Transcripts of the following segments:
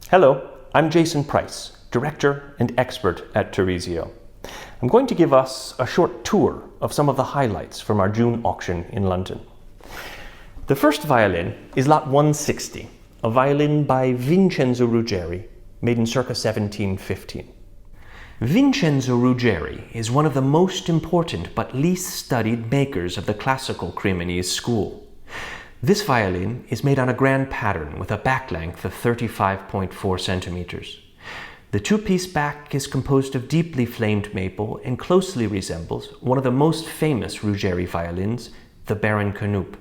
Hello, I'm Jason Price, Director and Expert at Tarisio. I'm going to give us a short tour of some of the highlights from our June auction in London. The first violin is Lot 160, a violin by Vincenzo Ruggeri, made in circa 1715. Vincenzo Ruggeri is one of the most important but least studied makers of the classical Cremonese school. This violin is made on a grand pattern with a back length of 35.4 centimeters. The two-piece back is composed of deeply flamed maple and closely resembles one of the most famous Ruggeri violins, the Baron Canup.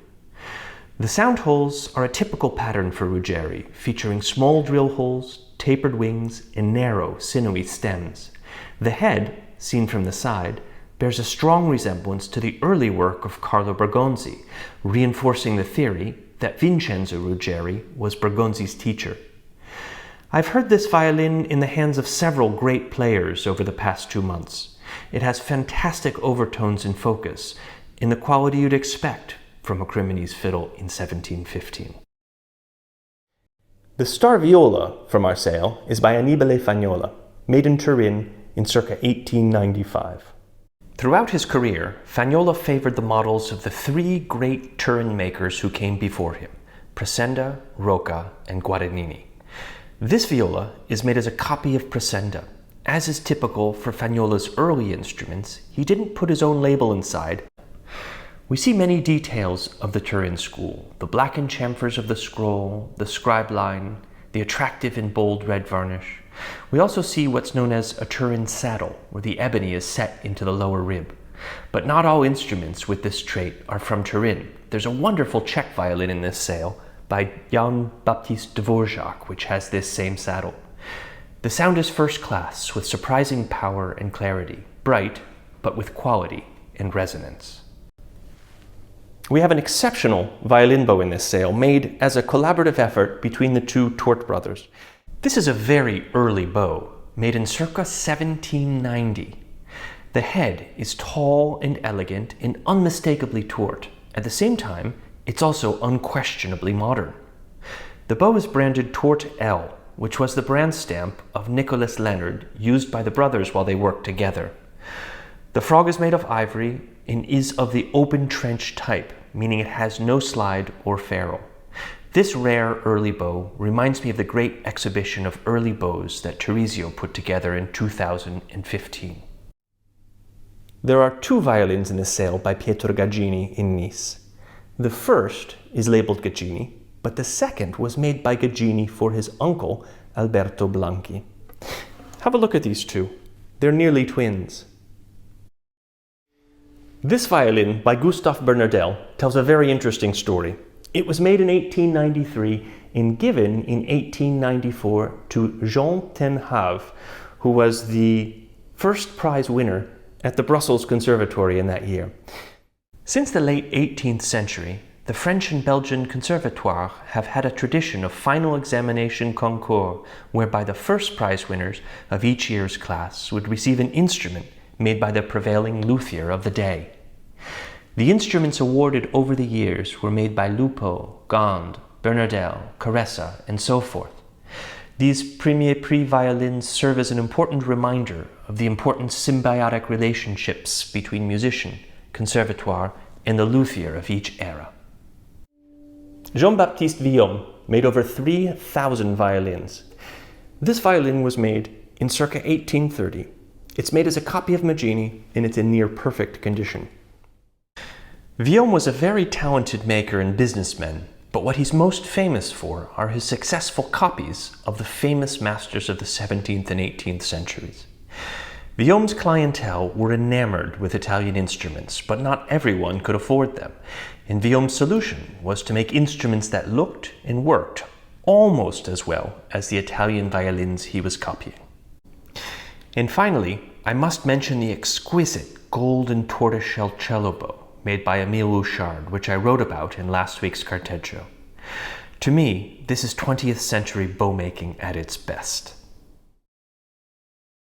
The sound holes are a typical pattern for Ruggeri, featuring small drill holes, tapered wings, and narrow, sinewy stems. The head, seen from the side, bears a strong resemblance to the early work of Carlo Bergonzi, reinforcing the theory that Vincenzo Ruggeri was Bergonzi's teacher. I've heard this violin in the hands of several great players over the past 2 months. It has fantastic overtones and focus, in the quality you'd expect from a Cremonese fiddle in 1715. The star viola from our sale is by Annibale Fagnola, made in Turin in circa 1895. Throughout his career, Fagnola favored the models of the three great Turin makers who came before him, Pressenda, Rocca, and Guadagnini. This viola is made as a copy of Pressenda. As is typical for Fagnola's early instruments, he didn't put his own label inside. We see many details of the Turin school, the blackened chamfers of the scroll, the scribe line, the attractive and bold red varnish. We also see what's known as a Turin saddle, where the ebony is set into the lower rib. But not all instruments with this trait are from Turin. There's a wonderful Czech violin in this sale by Jan Baptist Dvorak, which has this same saddle. The sound is first class, with surprising power and clarity, bright, but with quality and resonance. We have an exceptional violin bow in this sale, made as a collaborative effort between the two Tort brothers. This is a very early bow, made in circa 1790. The head is tall and elegant and unmistakably Tort. At the same time, it's also unquestionably modern. The bow is branded Tort L, which was the brand stamp of Nicholas Leonard, used by the brothers while they worked together. The frog is made of ivory and is of the open trench type, meaning it has no slide or ferrule. This rare early bow reminds me of the great exhibition of early bows that Tarisio put together in 2015. There are two violins in this sale by Pietro Gaggini in Nice. The first is labeled Gaggini, but the second was made by Gaggini for his uncle, Alberto Blanchi. Have a look at these two. They're nearly twins. This violin by Gustave Bernardel tells a very interesting story. It was made in 1893 and given in 1894 to Jean ten Have, who was the first prize winner at the Brussels Conservatory in that year. Since the late 18th century, the French and Belgian conservatoires have had a tradition of final examination concours, whereby the first prize winners of each year's class would receive an instrument made by the prevailing luthier of the day. The instruments awarded over the years were made by Lupo, Gand, Bernardel, Caressa, and so forth. These Premier Prix violins serve as an important reminder of the important symbiotic relationships between musician, conservatoire, and the luthier of each era. Jean-Baptiste Vuillaume made over 3,000 violins. This violin was made in circa 1830. It's made as a copy of Maggini, and it's in near perfect condition. Vuillaume was a very talented maker and businessman, but what he's most famous for are his successful copies of the famous masters of the 17th and 18th centuries. Vuillaume's clientele were enamored with Italian instruments, but not everyone could afford them, and Vuillaume's solution was to make instruments that looked and worked almost as well as the Italian violins he was copying. And finally, I must mention the exquisite golden tortoiseshell cello bow made by Émile Houchard, which I wrote about in last week's Carteggio. To me, this is 20th century bow making at its best.